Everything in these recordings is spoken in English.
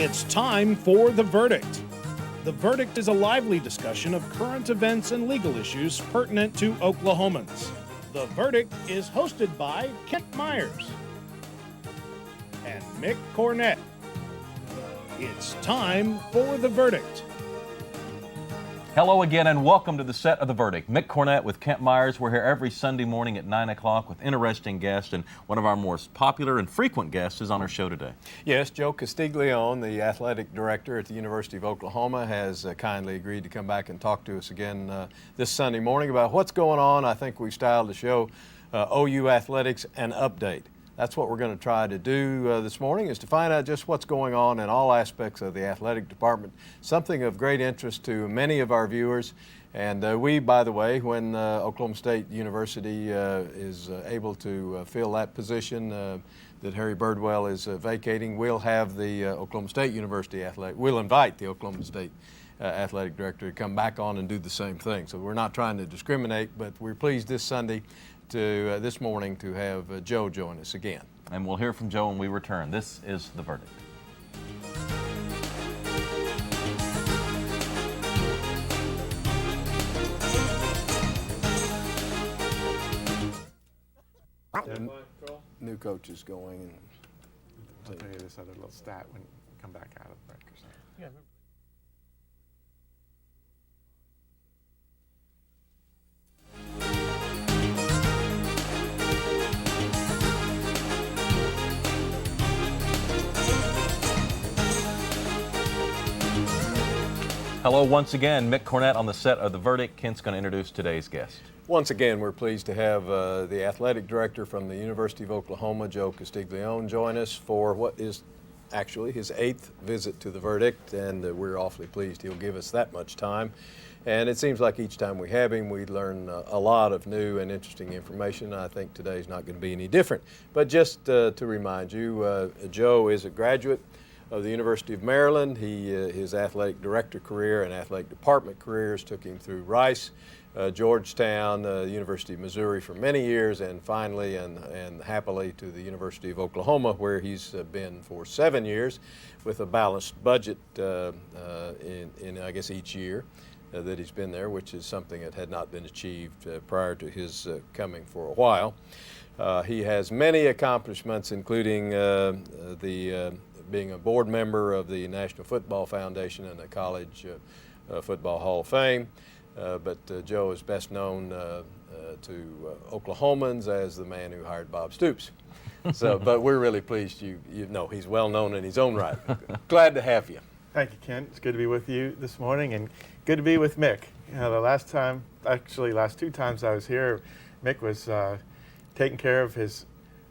It's time for The Verdict. The Verdict is a lively discussion of current events and legal issues pertinent to Oklahomans. The Verdict is hosted by Kent Myers and Mick Cornett. It's time for The Verdict. Hello again and welcome to the set of The Verdict. Mick Cornett with Kent Myers. We're here every Sunday morning at 9 o'clock with interesting guests, and one of our most popular and frequent guests is on our show today. Yes, Joe Castiglione, the athletic director at the University of Oklahoma, has kindly agreed to come back and talk to us again this Sunday morning about what's going on. I think we've styled the show OU Athletics and Update. That's what we're going to try to do this morning, is to find out just what's going on in all aspects of the athletic department, something of great interest to many of our viewers. And we, by the way, when Oklahoma State University is able to fill that position that Harry Birdwell is vacating, we'll have the Oklahoma State University we'll invite the Oklahoma State athletic director to come back on and do the same thing. So we're not trying to discriminate, but we're pleased this morning to have Joe join us again. And we'll hear from Joe when we return. This is The Verdict. New coach is going. And I'll tell you this other little stat when we come back out of the break or something. Yeah. Hello once again, Mick Cornett on the set of The Verdict. Kent's going to introduce today's guest. Once again, we're pleased to have the athletic director from the University of Oklahoma, Joe Castiglione, join us for what is actually his 8th visit to The Verdict, and we're awfully pleased he'll give us that much time. And it seems like each time we have him, we learn a lot of new and interesting information. I think today's not going to be any different. But just to remind you, Joe is a graduate of the University of Maryland. His athletic director career and athletic department careers took him through Rice, Georgetown, the University of Missouri for many years, and finally and happily to the University of Oklahoma, where he's been for 7 years with a balanced budget in I guess each year that he's been there, which is something that had not been achieved prior to his coming for a while. He has many accomplishments, including being a board member of the National Football Foundation and the College Football Hall of Fame. But Joe is best known to Oklahomans as the man who hired Bob Stoops. But we're really pleased you know he's well known in his own right. Glad to have you. Thank you, Kent. It's good to be with you this morning, and good to be with Mick. You know, the last two times I was here, Mick was taking care of his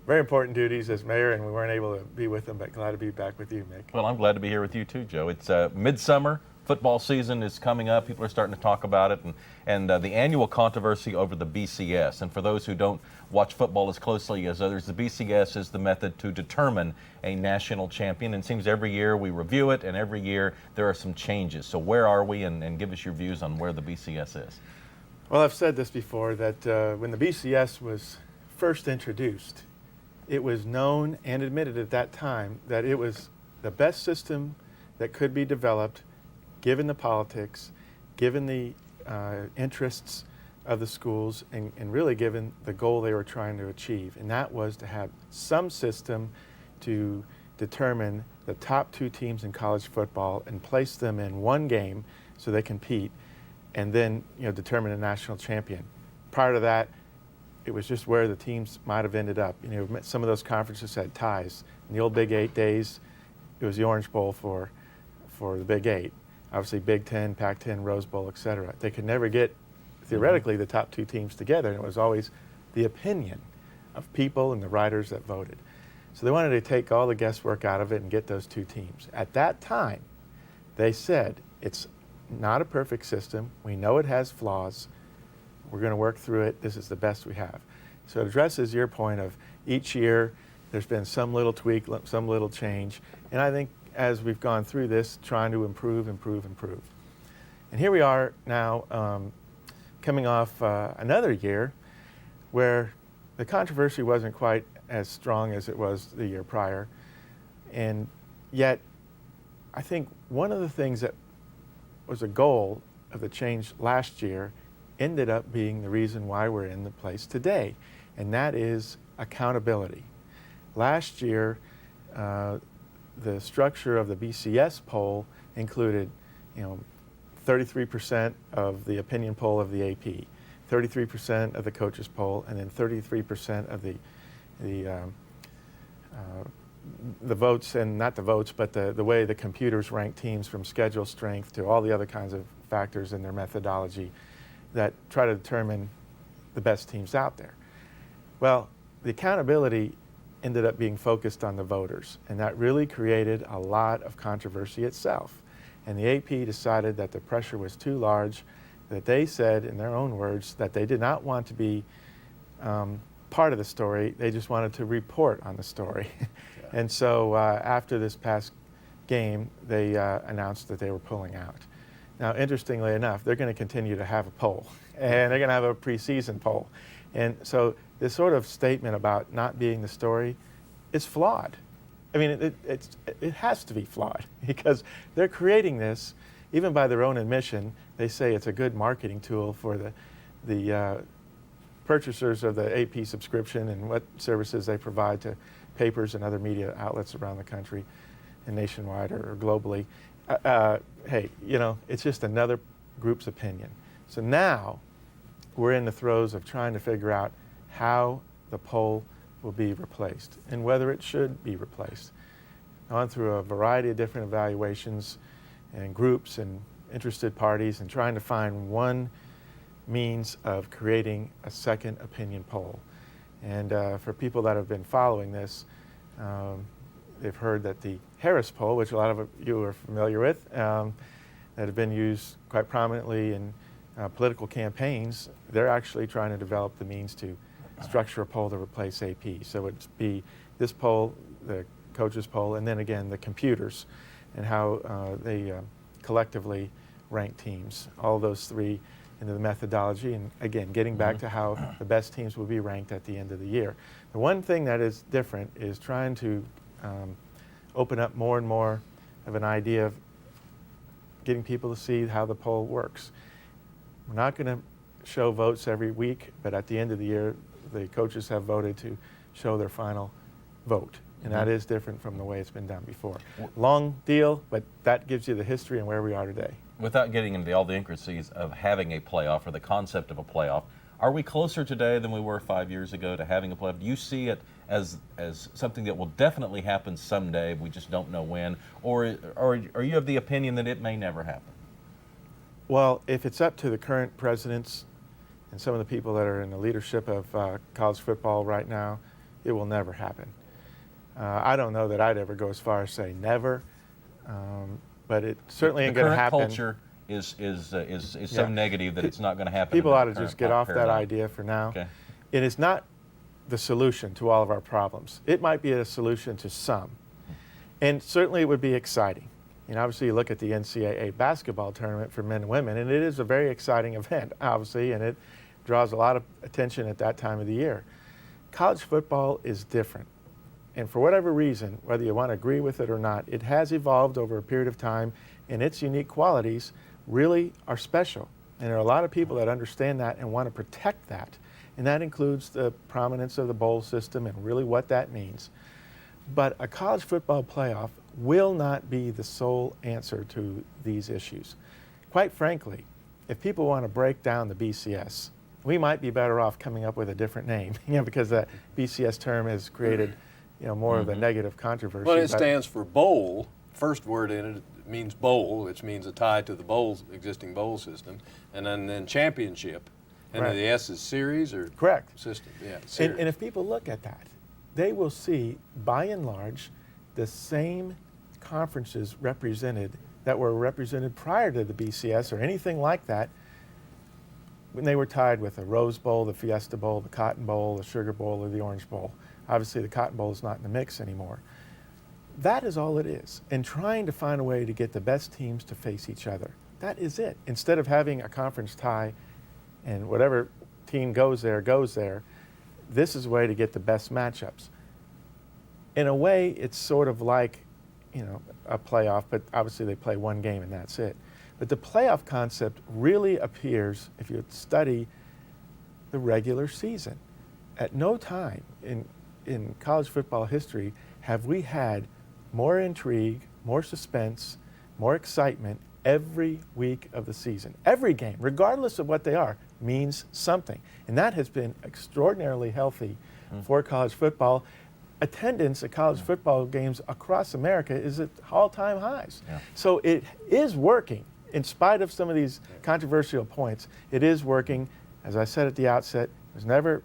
very important duties as mayor, and we weren't able to be with him, but glad to be back with you, Mick. Well, I'm glad to be here with you too, Joe. It's midsummer. Football season is coming up. People are starting to talk about it, and the annual controversy over the BCS. And for those who don't watch football as closely as others, the BCS is the method to determine a national champion. And it seems every year we review it, and every year there are some changes. So where are we, and give us your views on where the BCS is. Well, I've said this before, that when the BCS was first introduced, it was known and admitted at that time that it was the best system that could be developed given the politics, given the interests of the schools, and really given the goal they were trying to achieve. And that was to have some system to determine the top 2 teams in college football and place them in one game so they compete, and then determine a national champion. Prior to that, it was just where the teams might have ended up. Some of those conferences had ties. In the old Big 8 days, it was the Orange Bowl for the Big 8. Obviously, Big 10, Pac-10, Rose Bowl, etc. They could never get, theoretically, the top 2 teams together, and it was always the opinion of people and the writers that voted. So they wanted to take all the guesswork out of it and get those 2 teams. At that time, they said, it's not a perfect system. We know it has flaws. We're going to work through it. This is the best we have. So it addresses your point of each year there's been some little tweak, some little change. And I think as we've gone through this, trying to improve. And here we are now coming off another year where the controversy wasn't quite as strong as it was the year prior. And yet I think one of the things that was a goal of the change last year ended up being the reason why we're in the place today, and that is accountability. Last year, the structure of the BCS poll included, 33% of the opinion poll of the AP, 33% of the coaches poll, and then 33% of the votes, and not the votes, but the way the computers rank teams from schedule strength to all the other kinds of factors in their methodology that try to determine the best teams out there. Well, the accountability ended up being focused on the voters, and that really created a lot of controversy itself. And the AP decided that the pressure was too large, that they said, in their own words, that they did not want to be part of the story, they just wanted to report on the story. And so after this past game, they announced that they were pulling out. Now, interestingly enough, they're going to continue to have a poll, and they're going to have a preseason poll. And so this sort of statement about not being the story is flawed. I mean, it has to be flawed because they're creating this, even by their own admission. They say it's a good marketing tool for the purchasers of the AP subscription and what services they provide to papers and other media outlets around the country and nationwide or globally. Hey, it's just another group's opinion. So now we're in the throes of trying to figure out how the poll will be replaced and whether it should be replaced. Gone through a variety of different evaluations and groups and interested parties and trying to find one means of creating a second opinion poll. And for people that have been following this, they've heard that the Harris poll, which a lot of you are familiar with, that have been used quite prominently in political campaigns, they're actually trying to develop the means to structure a poll to replace AP. So it'd be this poll, the coaches poll, and then again the computers and how they collectively rank teams. All those three into the methodology, and again, getting back to how the best teams will be ranked at the end of the year. The one thing that is different is trying to open up more and more of an idea of getting people to see how the poll works. We're not going to show votes every week, but at the end of the year, the coaches have voted to show their final vote. And that is different from the way it's been done before. Long deal, but that gives you the history and where we are today. Without getting into all the intricacies of having a playoff or the concept of a playoff, are we closer today than we were 5 years ago to having a playoff? Do you see it as something that will definitely happen someday, we just don't know when, or you of the opinion that it may never happen? Well, if it's up to the current presidents and some of the people that are in the leadership of college football right now, it will never happen. I don't know that I'd ever go as far as say never, but it certainly ain't going to happen. The current culture is so negative that it's not going to happen. People ought to just get off that idea for now. Okay. It is not the solution to all of our problems. It might be a solution to some, and certainly it would be exciting. Obviously you look at the NCAA basketball tournament for men and women, and it is a very exciting event, obviously, and it draws a lot of attention at that time of the year. College football is different. And for whatever reason, whether you want to agree with it or not, it has evolved over a period of time, and its unique qualities really are special. And there are a lot of people that understand that and want to protect that. And that includes the prominence of the bowl system and really what that means. But a college football playoff will not be the sole answer to these issues. Quite frankly, if people want to break down the BCS, we might be better off coming up with a different name, because that BCS term has created more of a negative controversy. Well, it stands for bowl. First word in it means bowl, which means a tie to the existing bowl system, and then championship. And right. The S is series or correct system. Yeah. And if people look at that, they will see, by and large, the same conferences represented that were represented prior to the BCS or anything like that when they were tied with the Rose Bowl, the Fiesta Bowl, the Cotton Bowl, the Sugar Bowl, or the Orange Bowl. Obviously, the Cotton Bowl is not in the mix anymore. That is all it is. And trying to find a way to get the best teams to face each other. That is it. Instead of having a conference tie and whatever team goes there, this is a way to get the best matchups. In a way, it's sort of like, a playoff, but obviously they play one game and that's it. But the playoff concept really appears if you study the regular season. At no time in college football history have we had more intrigue, more suspense, more excitement every week of the season. Every game, regardless of what they are, means something. And that has been extraordinarily healthy for college football. Attendance at college football games across America is at all-time highs. Yeah. So it is working. In spite of some of these controversial points, it is working. As I said at the outset, it was never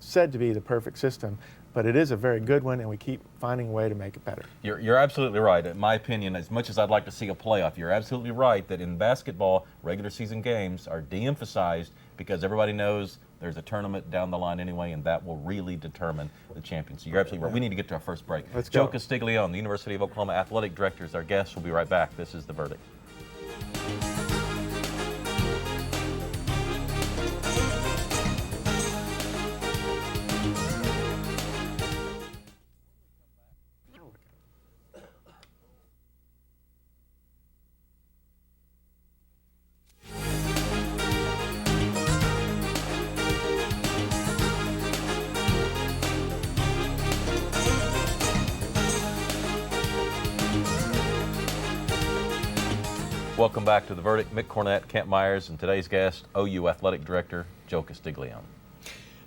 said to be the perfect system, but it is a very good one, and we keep finding a way to make it better. You're absolutely right. In my opinion, as much as I'd like to see a playoff, you're absolutely right that in basketball, regular season games are de-emphasized because everybody knows there's a tournament down the line anyway, and that will really determine the champion. So you're absolutely right. We need to get to our first break. Let's Joe go. Castiglione, the University of Oklahoma Athletic Director, is our guest. We'll be right back. This is The Verdict. Welcome back to The Verdict. Mick Cornett, Kent Myers, and today's guest, OU Athletic Director Joe Castiglione.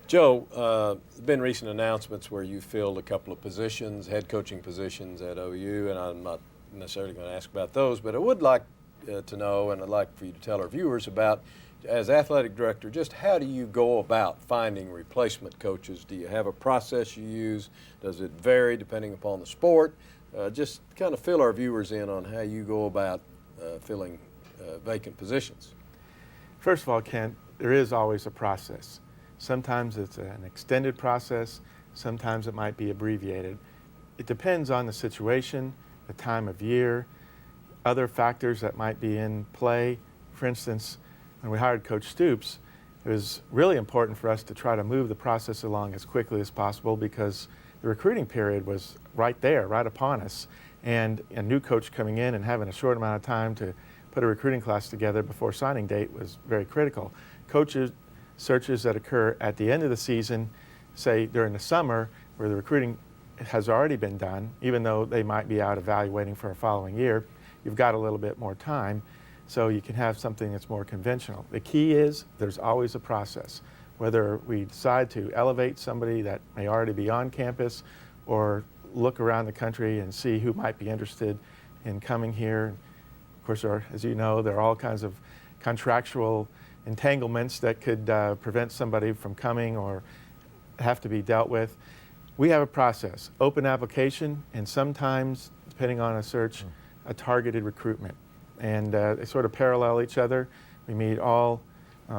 Joe, there have been recent announcements where you filled a couple of positions, head coaching positions at OU, and I'm not necessarily going to ask about those, but I would like to know, and I'd like for you to tell our viewers about, as athletic director, just how do you go about finding replacement coaches? Do you have a process you use? Does it vary depending upon the sport? Just kind of fill our viewers in on how you go about filling vacant positions. First of all, Kent, there is always a process. Sometimes it's an extended process, sometimes it might be abbreviated. It depends on the situation, the time of year, other factors that might be in play. For instance, when we hired Coach Stoops, it was really important for us to try to move the process along as quickly as possible because the recruiting period was right there, right upon us. And a new coach coming in and having a short amount of time to put a recruiting class together before signing date was very critical. Coaches searches that occur at the end of the season, say during the summer, where the recruiting has already been done, even though they might be out evaluating for a following year, you've got a little bit more time, so you can have something that's more conventional. The key is there's always a process. Whether we decide to elevate somebody that may already be on campus or look around the country and see who might be interested in coming here. Of course, as you know, there are all kinds of contractual entanglements that could prevent somebody from coming or have to be dealt with. We have a process, open application, and sometimes, depending on a search, a targeted recruitment. And they sort of parallel each other. We meet all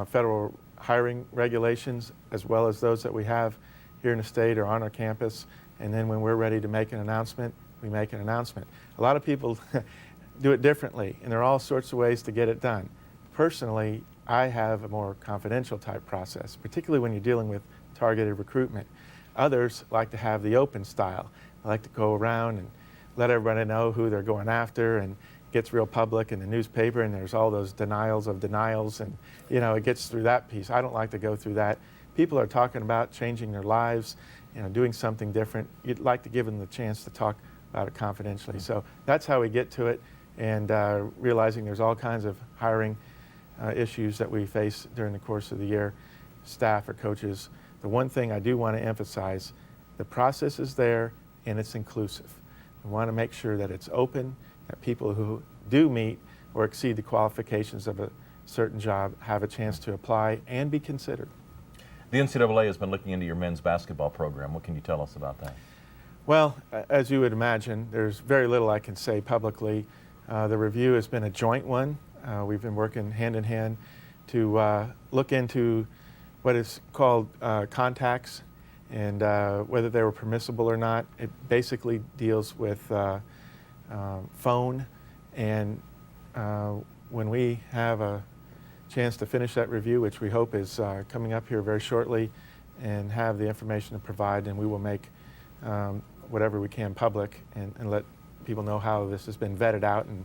federal hiring regulations as well as those that we have here in the state or on our campus. And then when we're ready to make an announcement, we make an announcement. A lot of people do it differently, and there are all sorts of ways to get it done. Personally, I have a more confidential type process, particularly when you're dealing with targeted recruitment. Others like to have the open style. They like to go around and let everybody know who they're going after, and it gets real public in the newspaper, and there's all those denials of denials, and it gets through that piece. I don't like to go through that. People are talking about changing their lives, doing something different. You'd like to give them the chance to talk about it confidentially. So that's how we get to it, and realizing there's all kinds of hiring issues that we face during the course of the year, staff or coaches. The one thing I do want to emphasize, the process is there and it's inclusive. We want to make sure that it's open, that people who do meet or exceed the qualifications of a certain job have a chance to apply and be considered. The NCAA has been looking into your men's basketball program. What can you tell us about that? Well, as you would imagine, there's very little I can say publicly. The review has been a joint one. We've been working hand in hand to look into what is called contacts and whether they were permissible or not. It basically deals with phone, and when we have a chance to finish that review, which we hope is coming up here very shortly, and have the information to provide, and we will make whatever we can public and let people know how this has been vetted out and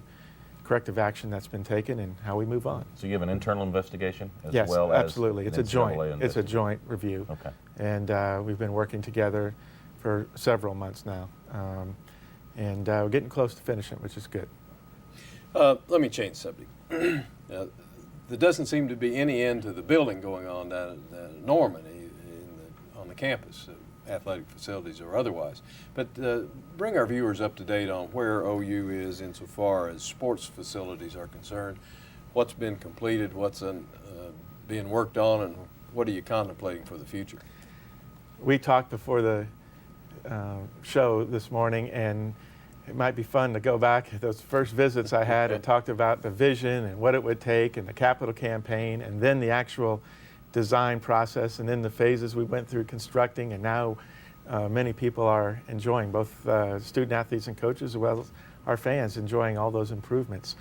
corrective action that's been taken and how we move on. So you have an internal investigation as Yes, well as absolutely. It's an a joint. NCAA It's a joint review. Okay. And we've been working together for several months now. And we're getting close to finishing, which is good. Let me change the subject. There doesn't seem to be any end to the building going on down at Norman on the campus, athletic facilities or otherwise. But bring our viewers up to date on where OU is insofar as sports facilities are concerned. What's been completed, what's being worked on, and what are you contemplating for the future? We talked before the show this morning, and it might be fun to go back to those first visits I had and talked about the vision and what it would take and the capital campaign and then the actual design process and then the phases we went through constructing, and now many people are enjoying, both student athletes and coaches as well as our fans enjoying all those improvements.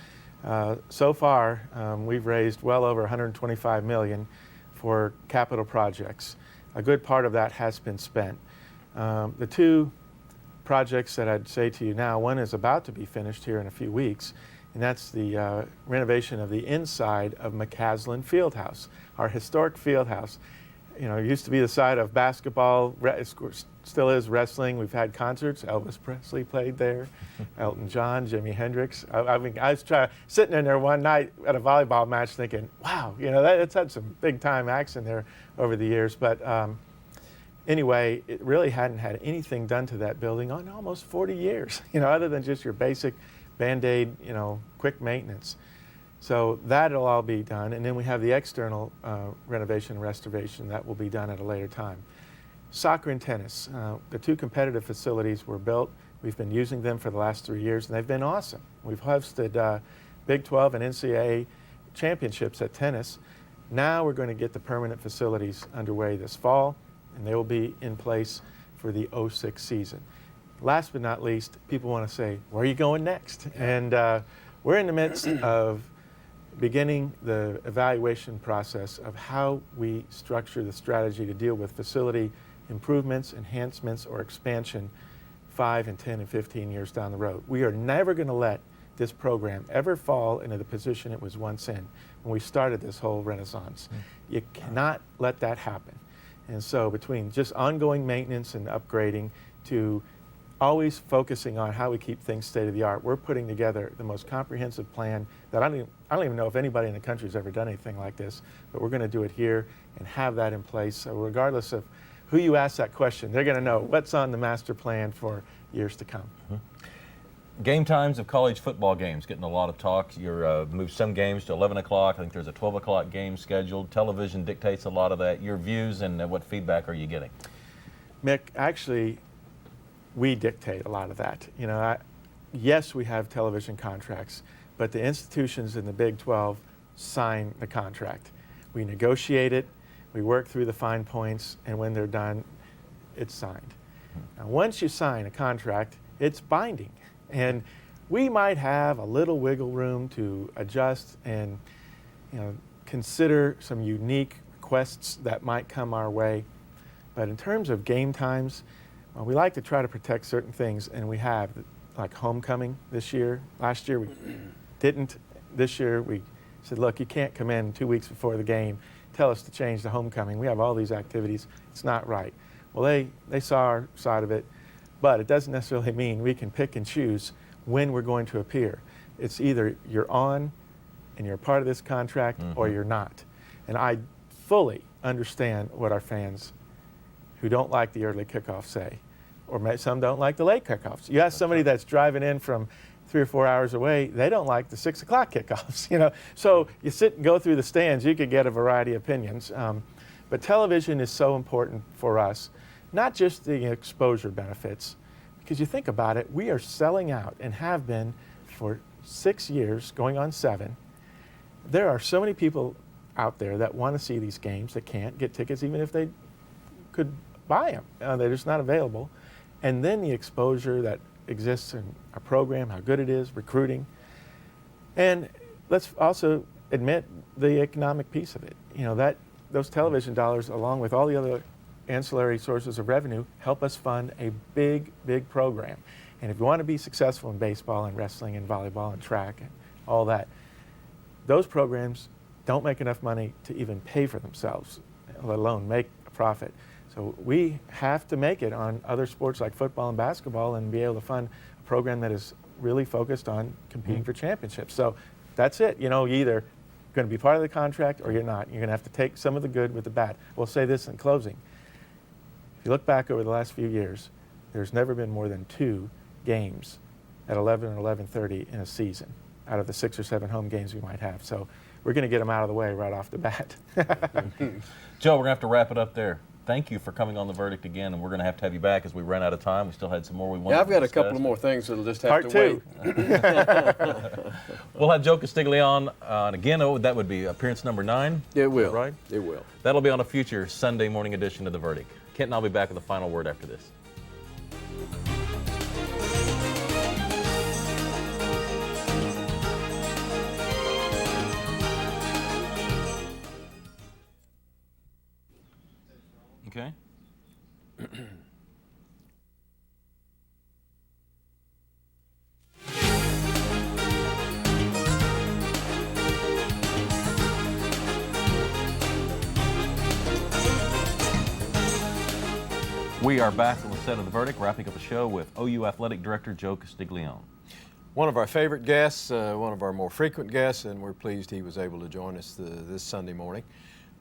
So far, we've raised well over $125 million for capital projects. A good part of that has been spent. The two projects that I'd say to you now, one is about to be finished here in a few weeks, and that's the renovation of the inside of McCaslin Fieldhouse, our historic fieldhouse. You know, it used to be the site of basketball, still is wrestling. We've had concerts. Elvis Presley played there, Elton John, Jimi Hendrix. I mean, I was sitting in there one night at a volleyball match thinking, wow, you know, it's had some big time acts in there over the years. But anyway, it really hadn't had anything done to that building on almost 40 years, you know, other than just your basic Band-Aid, you know, quick maintenance. So that'll all be done. And then we have the external renovation and restoration that will be done at a later time. Soccer and tennis, the two competitive facilities were built. We've been using them for the last 3 years, and they've been awesome. We've hosted Big 12 and NCAA championships at tennis. Now we're going to get the permanent facilities underway this fall, and they will be in place for the 06 season. Last but not least, people want to say, where are you going next? And we're in the midst of beginning the evaluation process of how we structure the strategy to deal with facility improvements, enhancements, or expansion 5 and 10 and 15 years down the road. We are never going to let this program ever fall into the position it was once in when we started this whole renaissance. You cannot let that happen. And so between just ongoing maintenance and upgrading to always focusing on how we keep things state of the art, we're putting together the most comprehensive plan that I don't even know if anybody in the country has ever done anything like this, but we're going to do it here and have that in place. So regardless of who you ask that question, they're going to know what's on the master plan for years to come. Game times of college football games getting a lot of talk. You're moved some games to 11 o'clock. I think there's a 12 o'clock game scheduled. Television dictates a lot of that. Your views and what feedback are you getting? Mick, actually, we dictate a lot of that. You know, yes, we have television contracts, but the institutions in the Big 12 sign the contract. We negotiate it, we work through the fine points, and when they're done, it's signed. Now, once you sign a contract, it's binding. And we might have a little wiggle room to adjust and, you know, consider some unique requests that might come our way. But in terms of game times, we like to try to protect certain things, and we have, like homecoming this year. Last year we didn't. This year we said, look, you can't come in 2 weeks before the game, tell us to change the homecoming. We have all these activities. It's not right. Well, they saw our side of it, but it doesn't necessarily mean we can pick and choose when we're going to appear. It's either you're on and you're a part of this contract or you're not. And I fully understand what our fans who don't like the early kickoff say, or some don't like the late kickoffs. You ask somebody that's driving in from 3 or 4 hours away, they don't like the 6 o'clock kickoffs, you know. So you sit and go through the stands, you could get a variety of opinions. But television is so important for us, not just the exposure benefits, because you think about it, we are selling out and have been for 6 years, going on 7. There are so many people out there that want to see these games that can't get tickets even if they could buy them. They're just not available. And then the exposure that exists in our program, how good it is, recruiting. And let's also admit the economic piece of it. You know, that those television dollars, along with all the other ancillary sources of revenue, help us fund a big, big program. And if you want to be successful in baseball and wrestling and volleyball and track and all that, those programs don't make enough money to even pay for themselves, let alone make a profit. So we have to make it on other sports like football and basketball and be able to fund a program that is really focused on competing for championships. So that's it. You know, you're either going to be part of the contract or you're not. You're going to have to take some of the good with the bad. We'll say this in closing. If you look back over the last few years, there's never been more than 2 games at 11 and 11:30 in a season out of the 6 or 7 home games we might have. So we're going to get them out of the way right off the bat. Joe, we're going to have to wrap it up there. Thank you for coming on The Verdict again, and we're going to have you back as we ran out of time. We still had some more we wanted to discuss. I've got a couple of more things that'll just have Part to 2. wait. We'll have Joe Castiglione on again. Oh, that would be appearance number 9. It will. Right? It will. That'll be on a future Sunday morning edition of The Verdict. Kent and I'll be back with the final word after this. Okay. We are back on the set of The Verdict, wrapping up the show with OU Athletic Director Joe Castiglione. One of our favorite guests, one of our more frequent guests, and we're pleased he was able to join us this Sunday morning.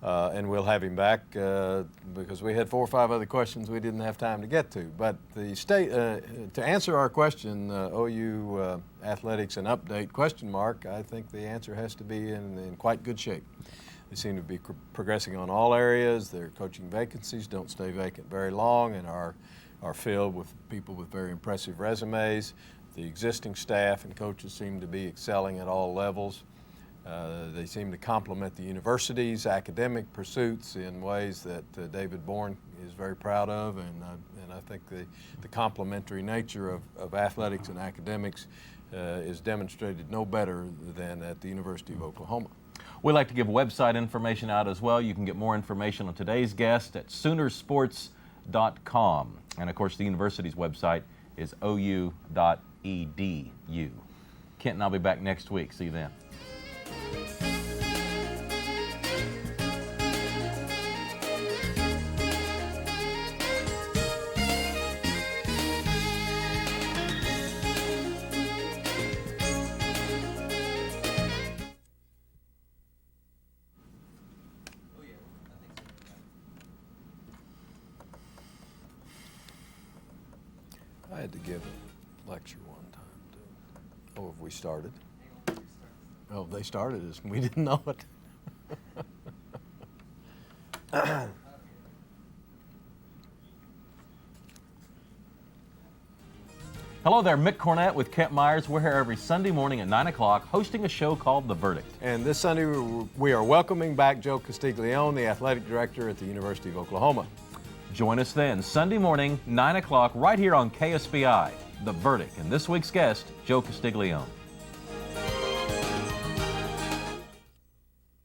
And we'll have him back because we had 4 or 5 other questions we didn't have time to get to. But the state, to answer our question, OU athletics and update question mark, I think the answer has to be in quite good shape. They seem to be progressing on all areas. Their coaching vacancies don't stay vacant very long and are filled with people with very impressive resumes. The existing staff and coaches seem to be excelling at all levels. They seem to complement the university's academic pursuits in ways that David Bourne is very proud of, and I think the complementary nature of athletics and academics is demonstrated no better than at the University of Oklahoma. We like to give website information out as well. You can get more information on today's guest at Soonersports.com. And of course, the university's website is ou.edu. Kent and I'll be back next week. See you then. I had to give a lecture one time too. Oh, have we started? Oh, they started us and we didn't know it. Hello there, Mick Cornett with Kent Myers. We're here every Sunday morning at 9 o'clock hosting a show called The Verdict. And this Sunday we are welcoming back Joe Castiglione, the athletic director at the University of Oklahoma. Join us then, Sunday morning, 9 o'clock, right here on KSBI, The Verdict. And this week's guest, Joe Castiglione.